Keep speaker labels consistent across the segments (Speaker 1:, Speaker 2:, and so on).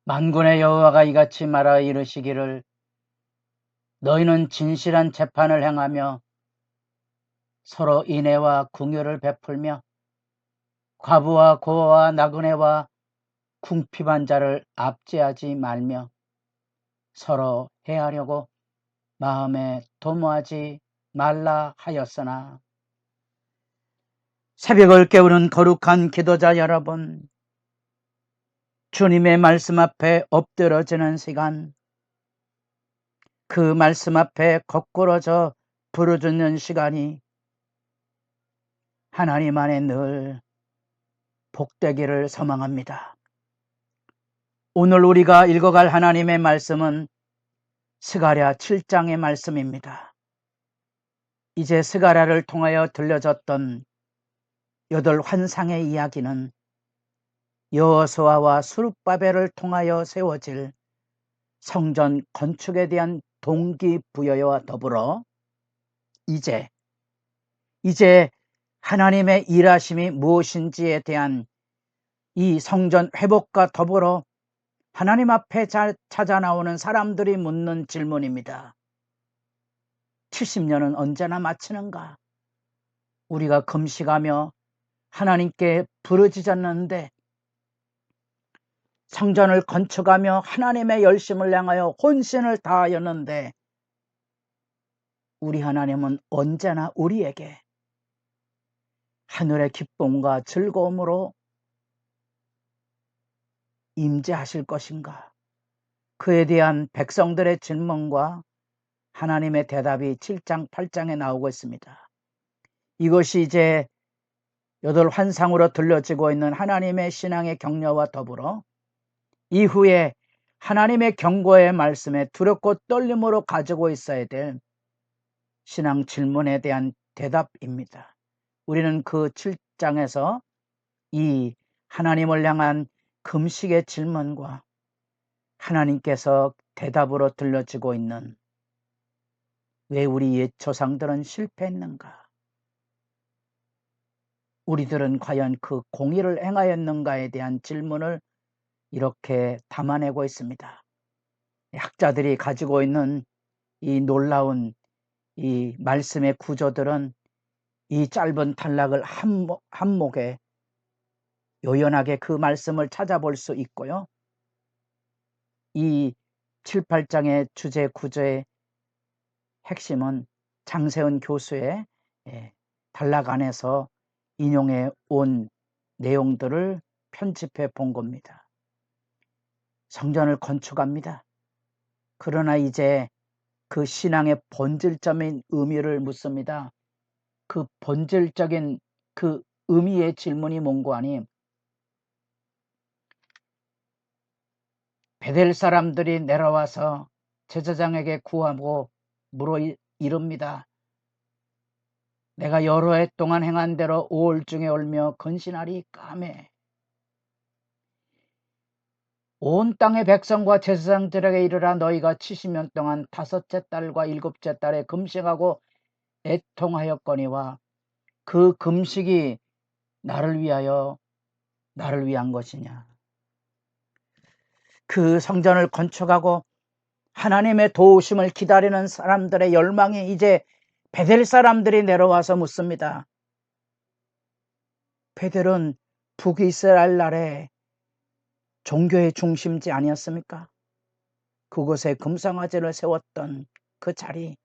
Speaker 1: 만군의 여호와가 이같이 말하여 이르시기를 너희는 진실한 재판을 행하며 서로 인애와 긍휼을 베풀며 과부와 고아와 나그네와 궁핍한 자를 압제하지 말며 서로 해하려고 마음에 도모하지 말라 하였으나 새벽을 깨우는 거룩한 기도자 여러분, 주님의 말씀 앞에 엎드러지는 시간, 그 말씀 앞에 거꾸러져 부르짖는 시간이 하나님 안에 늘 복되기를 소망합니다. 오늘 우리가 읽어갈 하나님의 말씀은 스가랴 7장의 말씀입니다. 이제 스가랴를 통하여 들려졌던 8 환상의 이야기는 여호수아와 스룹바벨을 통하여 세워질 성전 건축에 대한 동기부여와 더불어 이제 하나님의 일하심이 무엇인지에 대한 이 성전 회복과 더불어 하나님 앞에 찾아 나오는 사람들이 묻는 질문입니다. 70년은 언제나 마치는가? 우리가 금식하며 하나님께 부르짖었는데, 성전을 건축하며 하나님의 열심을 향하여 혼신을 다하였는데, 우리 하나님은 언제나 우리에게 하늘의 기쁨과 즐거움으로 임재하실 것인가? 그에 대한 백성들의 질문과 하나님의 대답이 7장 8장에 나오고 있습니다. 이것이 이제 8 환상으로 들려지고 있는 하나님의 신앙의 격려와 더불어 이후에 하나님의 경고의 말씀에 두렵고 떨림으로 가지고 있어야 될 신앙 질문에 대한 대답입니다. 우리는 그 7장에서 이 하나님을 향한 금식의 질문과 하나님께서 대답으로 들려지고 있는 왜 우리 옛 조상들은 실패했는가? 우리들은 과연 그 공의를 행하였는가에 대한 질문을 이렇게 담아내고 있습니다. 학자들이 가지고 있는 이 놀라운 이 말씀의 구조들은 이 짧은 단락을 한목에 요연하게 그 말씀을 찾아볼 수 있고요. 이 7, 8장의 주제 구조의 핵심은 장세훈 교수의 단락 안에서 인용해 온 내용들을 편집해 본 겁니다. 성전을 건축합니다. 그러나 이제 그 신앙의 본질적인 의미를 묻습니다. 그 본질적인 그 의미의 질문이 뭔고 하니, 베델 사람들이 내려와서 제사장에게 구하고 물어 이릅니다. 내가 여러 해 동안 행한 대로 5월 중에 올며 근신하리까 하며 온 땅의 백성과 제사장들에게 이르라 너희가 70년 동안 5째 달과 7째 달에 금식하고 애통하였거니와 그 금식이 나를 위한 것이냐. 그 성전을 건축하고 하나님의 도우심을 기다리는 사람들의 열망이 이제 베델 사람들이 내려와서 묻습니다. 베델은 북이스라엘 나라의 종교의 중심지 아니었습니까? 그곳에 금상화제를 세웠던 그 자리,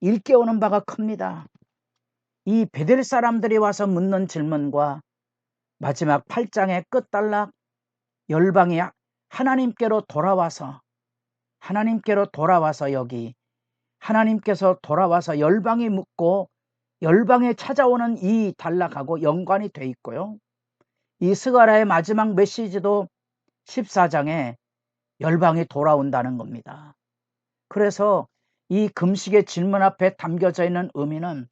Speaker 1: 일깨우는 바가 큽니다. 이 베델 사람들이 와서 묻는 질문과 마지막 8장의 끝단락, 열방이 하나님께로 돌아와서 여기 하나님께서 돌아와서 열방이 묻고 열방에 찾아오는 이 단락하고 연관이 돼 있고요. 이 스가랴의 마지막 메시지도 14장에 열방이 돌아온다는 겁니다. 그래서 이 금식의 질문 앞에 담겨져 있는 의미는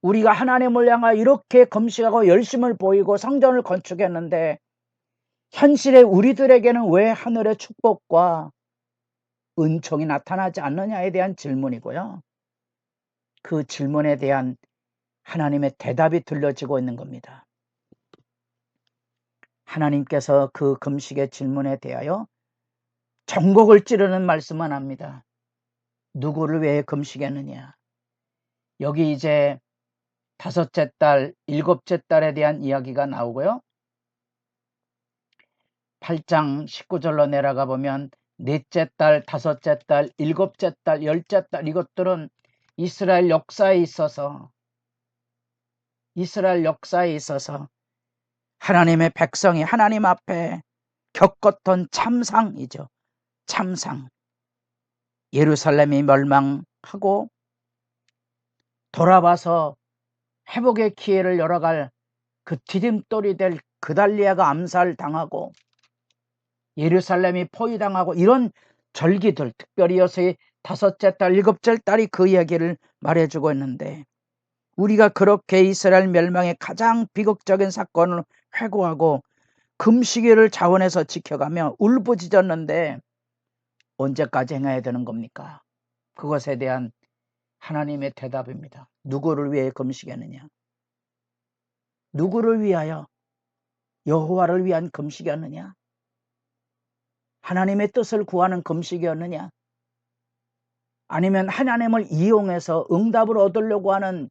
Speaker 1: 우리가 하나님을 향하여 이렇게 금식하고 열심을 보이고 성전을 건축했는데 현실에 우리들에게는 왜 하늘의 축복과 은총이 나타나지 않느냐에 대한 질문이고요. 그 질문에 대한 하나님의 대답이 들려지고 있는 겁니다. 하나님께서 그 금식의 질문에 대하여 정곡을 찌르는 말씀만 합니다. 누구를 위해 금식했느냐. 여기 이제 다섯째 달, 일곱째 달에 대한 이야기가 나오고요. 8장 19절로 내려가 보면 넷째 달, 다섯째 달, 일곱째 달, 열째 달, 이것들은 이스라엘 역사에 있어서 하나님의 백성이 하나님 앞에 겪었던 참상이죠. 참상. 예루살렘이 멸망하고 돌아와서 회복의 기회를 열어갈 그 디딤돌이 될 그달리아가 암살당하고 예루살렘이 포위당하고 이런 절기들, 특별히 여서의 다섯째 달, 일곱째 달이 그 이야기를 말해주고 있는데, 우리가 그렇게 이스라엘 멸망의 가장 비극적인 사건을 회고하고 금식일을 자원해서 지켜가며 울부짖었는데 언제까지 행해야 되는 겁니까? 그것에 대한 하나님의 대답입니다. 누구를 위해 금식했느냐? 누구를 위하여? 여호와를 위한 금식이었느냐? 하나님의 뜻을 구하는 금식이었느냐? 아니면 하나님을 이용해서 응답을 얻으려고 하는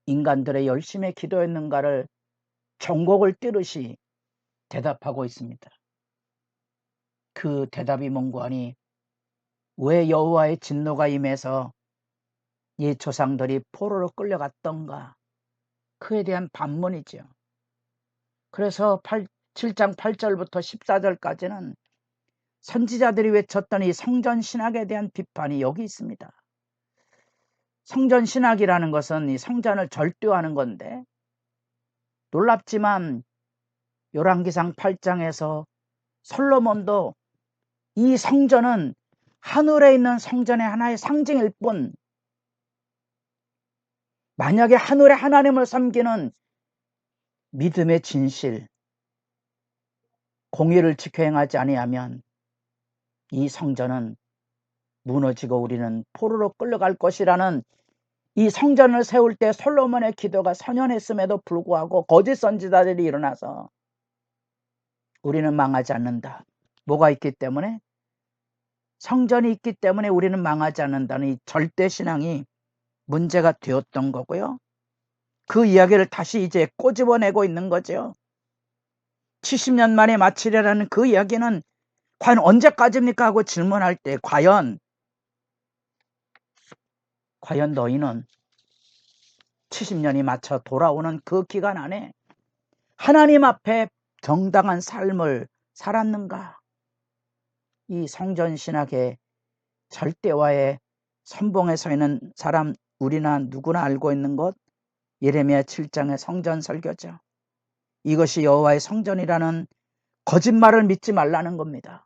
Speaker 1: 인간들의 열심의 기도였는가를 정곡을 띠르시 대답하고 있습니다. 그 대답이 뭔고 하니, 왜 여호와의 진노가 임해서 이 조상들이 포로로 끌려갔던가, 그에 대한 반문이죠. 그래서 7장 8절부터 14절까지는 선지자들이 외쳤던 이 성전신학에 대한 비판이 여기 있습니다. 성전신학이라는 것은 이 성전을 절대화하는 건데, 놀랍지만 열왕기상 8장에서 솔로몬도 이 성전은 하늘에 있는 성전의 하나의 상징일 뿐, 만약에 하늘의 하나님을 섬기는 믿음의 진실, 공의를 지켜 행하지 아니하면 이 성전은 무너지고 우리는 포로로 끌려갈 것이라는, 이 성전을 세울 때 솔로몬의 기도가 선연했음에도 불구하고 거짓 선지자들이 일어나서 우리는 망하지 않는다. 뭐가 있기 때문에? 성전이 있기 때문에 우리는 망하지 않는다는 이 절대신앙이 문제가 되었던 거고요. 그 이야기를 다시 이제 꼬집어내고 있는 거죠. 70년 만에 마치려라는 그 이야기는 과연 언제까지입니까? 하고 질문할 때 과연 너희는 70년이 맞춰 돌아오는 그 기간 안에 하나님 앞에 정당한 삶을 살았는가? 이 성전신학의 절대화의 선봉에 서 있는 사람, 우리나 누구나 알고 있는 것, 예레미야 7장의 성전 설교죠. 이것이 여호와의 성전이라는 거짓말을 믿지 말라는 겁니다.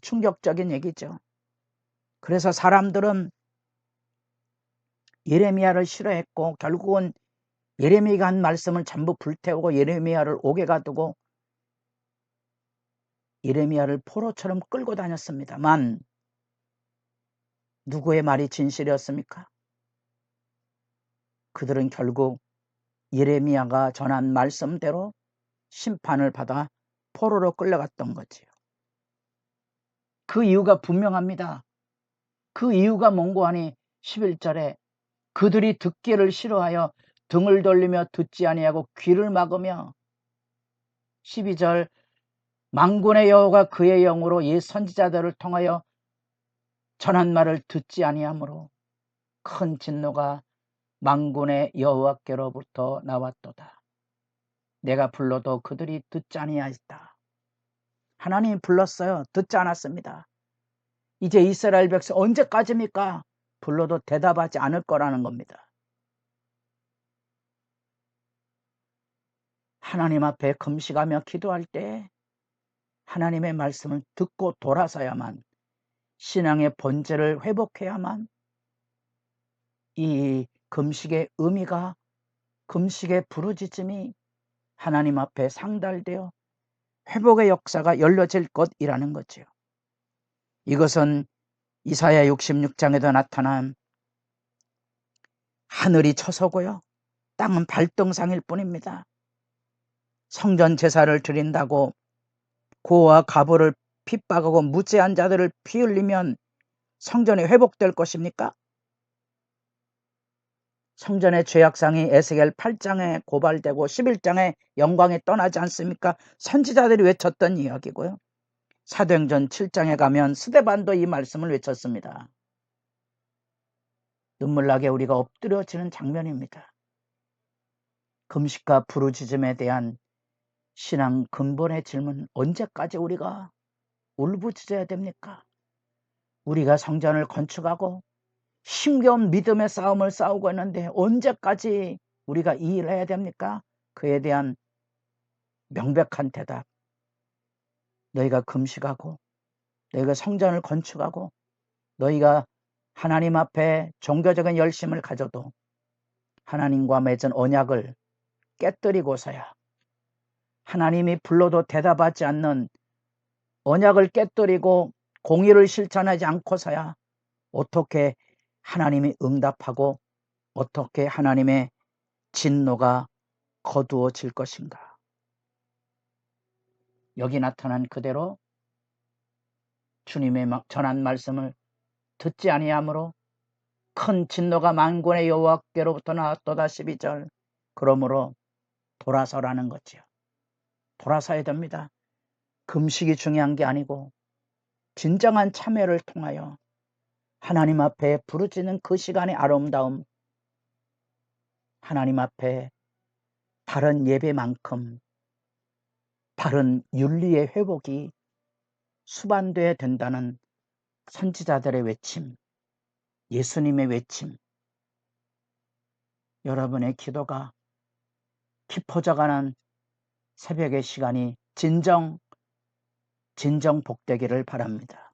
Speaker 1: 충격적인 얘기죠. 그래서 사람들은 예레미야를 싫어했고 결국은 예레미야가 한 말씀을 전부 불태우고 예레미야를 옥에 가두고 예레미야를 포로처럼 끌고 다녔습니다만, 누구의 말이 진실이었습니까? 그들은 결국 예레미야가 전한 말씀대로 심판을 받아 포로로 끌려갔던 거지요. 그 이유가 분명합니다. 그 이유가 뭔고 하니 11절에 그들이 듣기를 싫어하여 등을 돌리며 듣지 아니하고 귀를 막으며, 12절 만군의 여호와가 그의 영으로 옛 선지자들을 통하여 전한 말을 듣지 아니하므로 큰 진노가 만군의 여호와께로부터 나왔도다. 내가 불러도 그들이 듣지 아니하였다. 하나님이 불렀어요. 듣지 않았습니다. 이제 이스라엘 백성 언제까지입니까? 불러도 대답하지 않을 거라는 겁니다. 하나님 앞에 금식하며 기도할 때 하나님의 말씀을 듣고 돌아서야만, 신앙의 본질을 회복해야만 이 금식의 의미가, 금식의 부르짖음이 하나님 앞에 상달되어 회복의 역사가 열려질 것이라는 거죠. 이것은 이사야 66장에도 나타난 하늘이 처서고요 땅은 발등상일 뿐입니다. 성전 제사를 드린다고 고와 가부를 핍박하고 무죄한 자들을 피 흘리면 성전이 회복될 것입니까? 성전의 죄악상이 에스겔 8장에 고발되고 11장에 영광이 떠나지 않습니까? 선지자들이 외쳤던 이야기고요. 사도행전 7장에 가면 스데반도 이 말씀을 외쳤습니다. 눈물나게 우리가 엎드려지는 장면입니다. 금식과 부르짖음에 대한 신앙 근본의 질문, 언제까지 우리가 울부짖어야 됩니까? 우리가 성전을 건축하고 힘겨운 믿음의 싸움을 싸우고 있는데 언제까지 우리가 이 일을 해야 됩니까? 그에 대한 명백한 대답, 너희가 금식하고 너희가 성전을 건축하고 너희가 하나님 앞에 종교적인 열심을 가져도 하나님과 맺은 언약을 깨뜨리고서야, 하나님이 불러도 대답하지 않는 언약을 깨뜨리고 공의를 실천하지 않고서야 어떻게 하나님이 응답하고 어떻게 하나님의 진노가 거두어질 것인가. 여기 나타난 그대로 주님의 전한 말씀을 듣지 아니하므로 큰 진노가 만군의 여호와께로부터 나왔도다. 12절. 그러므로 돌아서라는 거죠. 돌아서야 됩니다. 금식이 중요한 게 아니고 진정한 참회를 통하여 하나님 앞에 부르짖는 그 시간의 아름다움, 하나님 앞에 바른 예배만큼 바른 윤리의 회복이 수반돼야 된다는 선지자들의 외침, 예수님의 외침, 여러분의 기도가 깊어져가는 새벽의 시간이 진정 복되기를 바랍니다.